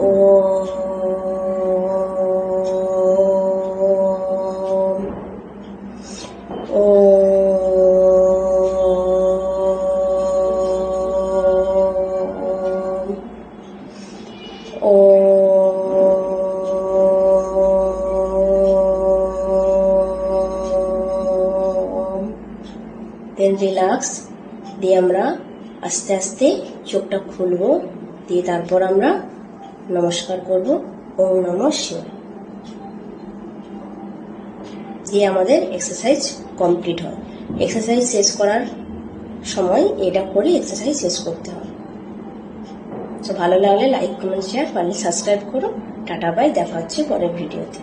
ওম দেন relax দিয়ে আমরা আস্তে আস্তে চোখটা খুলবো, দিয়ে তারপর আমরা নমস্কার করব। ওম নমঃ শিবায় দিয়ে আমাদের এক্সারসাইজ কমপ্লিট হয়। এক্সারসাইজ শেষ করার সময় এটা করে এক্সারসাইজ শেষ করতে হয়। তো ভালো লাগলে লাইক, কমেন্ট, শেয়ার, পারলে সাবস্ক্রাইব করো। টাটা বাই, দেখা হচ্ছে পরের ভিডিওতে।